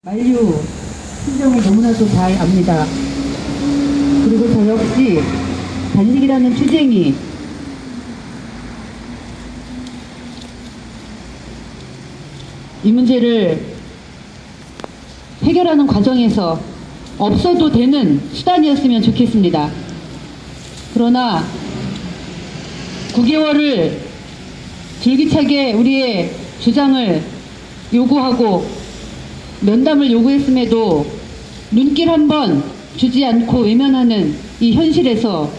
만류 심정을 너무나도 잘 압니다. 그리고 저 역시 단식이라는 투쟁이 이 문제를 해결하는 과정에서 없어도 되는 수단이었으면 좋겠습니다. 그러나 9개월을 줄기차게 우리의 주장을 요구하고 면담을 요구했음에도 눈길 한번 주지 않고 외면하는 이 현실에서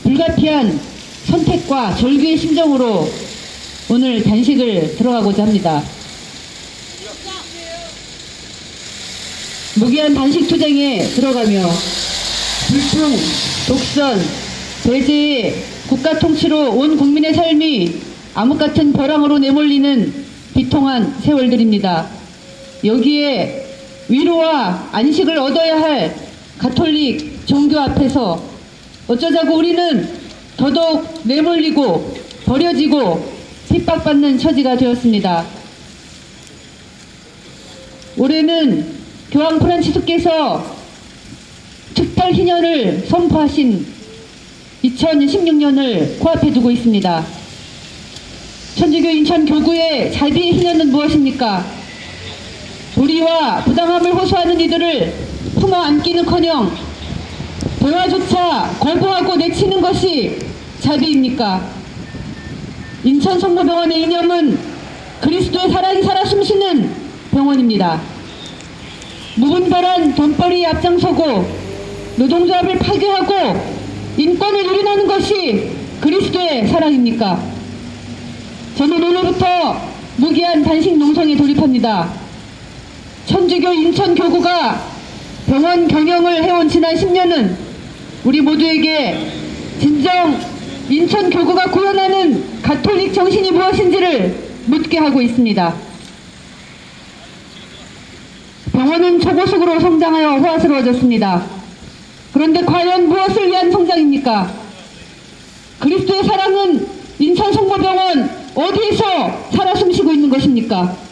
불가피한 선택과 절규의 심정으로 오늘 단식을 들어가고자 합니다. 무기한 단식 투쟁에 들어가며 불평, 독선, 배제의 국가 통치로 온 국민의 삶이 암흑 같은 벼랑으로 내몰리는 비통한 세월들입니다. 여기에 위로와 안식을 얻어야 할 가톨릭 종교 앞에서 어쩌자고 우리는 더더욱 내몰리고 버려지고 핍박받는 처지가 되었습니다. 올해는 교황 프란치스께서 특별 희년을 선포하신 2016년을 코앞에 두고 있습니다. 천주교 인천 교구의 자비의 희년은 무엇입니까? 도리와 부당함을 호소하는 이들을 품어 안기는커녕 대화조차 거부하고 내치는 것이 자비입니까? 인천 성모병원의 이념은 그리스도의 사랑이 살아 숨쉬는 병원입니다. 무분별한 돈벌이에 앞장서고 노동조합을 파괴하고 인권을 유린하는 것이 그리스도의 사랑입니까? 저는 오늘부터 무기한 단식 농성에 돌입합니다. 천주교 인천교구가 병원 경영을 해온 지난 10년은 우리 모두에게 진정 인천교구가 구현하는 가톨릭 정신이 무엇인지를 묻게 하고 있습니다. 병원은 초고속으로 성장하여 호화스러워졌습니다. 그런데 과연 무엇을 위한 성장입니까? 그리스도의 사랑은 인천 성모병원 어디에서 살아 숨쉬고 있는 것입니까?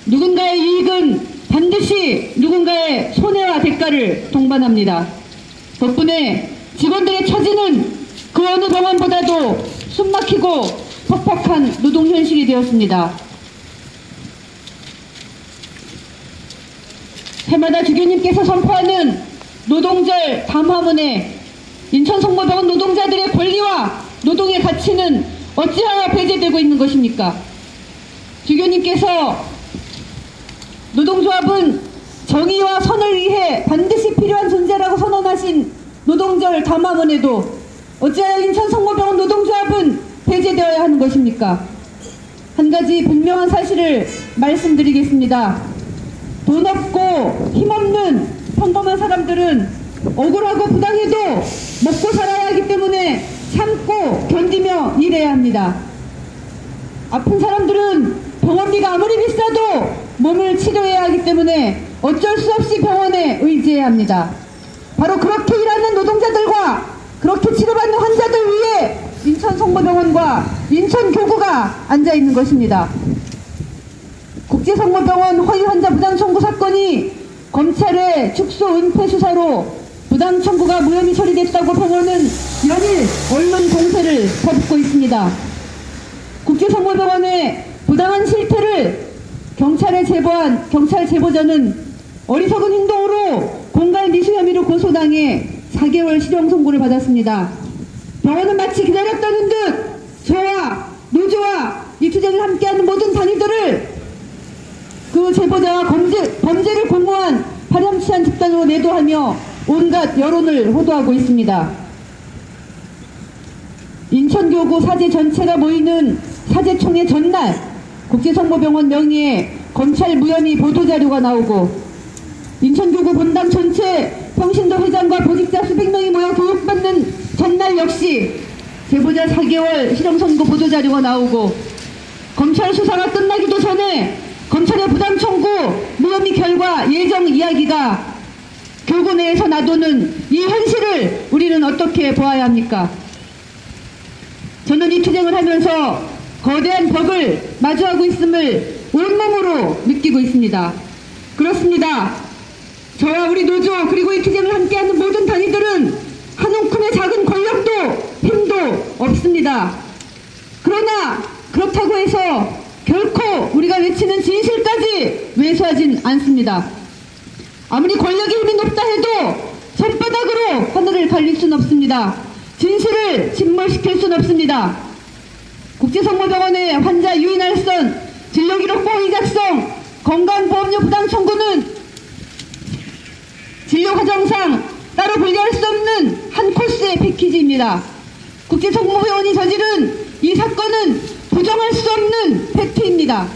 누군가의 이익은 반드시 누군가의 손해와 대가를 동반합니다. 덕분에 직원들의 처지는 그 어느 병원보다도 숨막히고 퍽퍽한 노동 현실이 되었습니다. 해마다 주교님께서 선포하는 노동절 담화문에 인천 성모병원 노동자들의 권리와 노동의 가치는 어찌하여 배제되고 있는 것입니까? 주교님께서 노동조합은 정의와 선을 위해 반드시 필요한 존재라고 선언하신 노동절 담화문에도 어찌하여 인천 성모병원 노동조합은 배제되어야 하는 것입니까? 한 가지 분명한 사실을 말씀드리겠습니다. 돈 없고 힘없는 평범한 사람들은 억울하고 부당해도 먹고 살아야 하기 때문에 참고 견디며 일해야 합니다. 아픈 사람들은 병원비가 아무리 비싸도 몸을 치료해야 하기 때문에 어쩔 수 없이 병원에 의지해야 합니다. 바로 그렇게 일하는 노동자들과 그렇게 치료받는 환자들 위해 인천 성모병원과 인천교구가 앉아있는 것입니다. 국제성모병원 허위 환자 부당 청구 사건이 검찰의 축소 은폐 수사로 부당 청구가 무혐의 처리됐다고 병원은 연일 언론 공세를 퍼붓고 있습니다. 국제성모병원의 부당한 실태를 경찰에 제보한 경찰 제보자는 어리석은 행동으로 공갈 미수 혐의로 고소당해 4개월 실형 선고를 받았습니다. 병원은 마치 기다렸다는 듯 저와 노조와 이 투쟁을 함께하는 모든 단위들을 그 제보자와 범죄를 공모한 파렴치한 집단으로 내도하며 온갖 여론을 호도하고 있습니다. 인천교구 사제 전체가 모이는 사제총회 전날 국제성모병원 명의의 검찰 무혐의 보도자료가 나오고 인천교구 본당 전체 평신도 회장과 보직자 수백 명이 모여 교육받는 전날 역시 제보자 4개월 실형선고 보도자료가 나오고 검찰 수사가 끝나기도 전에 검찰의 부당 청구 무혐의 결과 예정 이야기가 교구 내에서 나도는 이 현실을 우리는 어떻게 보아야 합니까? 저는 이 투쟁을 하면서 거대한 벽을 마주하고 있음을 온몸으로 느끼고 있습니다. 그렇습니다. 저와 우리 노조 그리고 이 투쟁을 함께하는 모든 단위들은 한 움큼의 작은 권력도 힘도 없습니다. 그러나 그렇다고 해서 결코 우리가 외치는 진실까지 왜소하진 않습니다. 아무리 권력의 힘이 높다 해도 손바닥으로 하늘을 갈릴 수는 없습니다. 진실을 침몰시킬 수는 없습니다. 국제성모병원의 환자 유인할선, 진료기록 호의 작성, 건강보험료 부담 청구는 진료 과정상 따로 분리할 수 없는 한 코스의 패키지입니다. 국제성모병원이 저지른 이 사건은 부정할 수 없는 팩트입니다.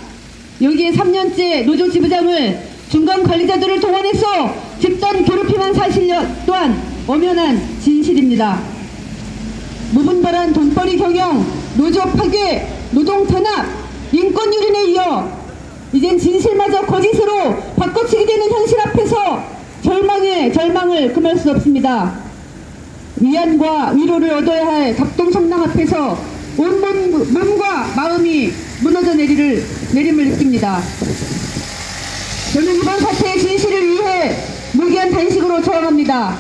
여기에 3년째 노조 지부장을 중간 관리자들을 동원해서 집단 괴롭힘한 사실 또한 엄연한 진실입니다. 무분별한 돈벌이 경영, 노조 파괴, 노동 탄압, 인권 유린에 이어 이젠 진실마저 거짓으로 바꿔치기 되는 현실 앞에서 절망에 절망을 금할 수 없습니다. 위안과 위로를 얻어야 할 갑동성랑 앞에서 온몸 몸과 마음이 무너져 내림을 느낍니다. 저는 이번 사태의 진실을 위해 무기한 단식으로 저항합니다.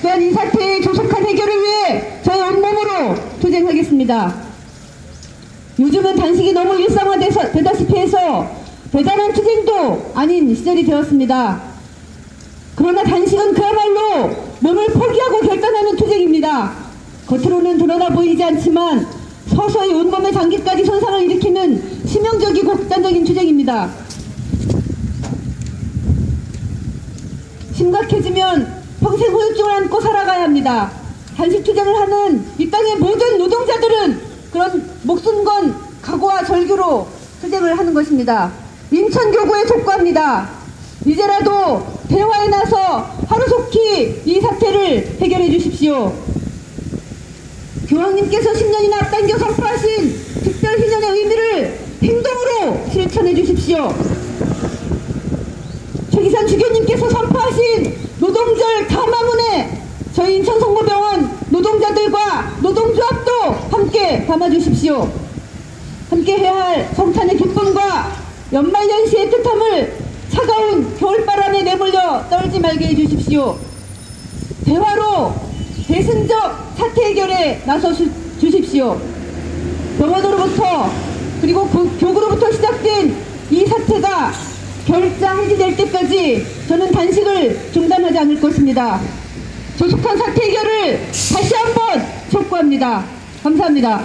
또한 이 사태의 조속한 해결을 위해 저의 온몸으로 투쟁하겠습니다. 요즘은 단식이 너무 일상화되다시피 해서 대단한 투쟁도 아닌 시절이 되었습니다. 그러나 단식은 그야말로 몸을 포기하고 결단하는 투쟁입니다. 겉으로는 드러나 보이지 않지만 서서히 온몸의 장기까지 손상을 일으키는 치명적이고 극단적인 투쟁입니다. 심각해지면 평생 후유증을 안고 살아가야 합니다. 단식 투쟁을 하는 이 땅의 모든 노동자들은 그런 목숨 건 각오와 절규로 투쟁을 하는 것입니다. 인천교구에 촉구합니다. 이제라도 대화에 나서 하루속히 이 사태를 해결해 주십시오. 교황님께서 10년이나 앞당겨 선포하신 특별희년의 의미를 행동으로 실천해 주십시오. 최기산 주교님께서 선포하신 노동절 담화문에 저희 인천성모병원 노동자들과 노동조합도 함께 담아주십시오. 함께 해야 할 성탄의 기쁨과 연말연시의 뜻함을 차가운 겨울바람에 내몰려 떨지 말게 해주십시오. 대화로 대승적 사태 해결에 나서 주십시오. 병원으로부터 그리고 교구로부터 시작된 이 사태가 결자 해지될 때까지 저는 단식을 중단하지 않을 것입니다. 조속한 사태 해결을 다시 한번 촉구합니다. 감사합니다.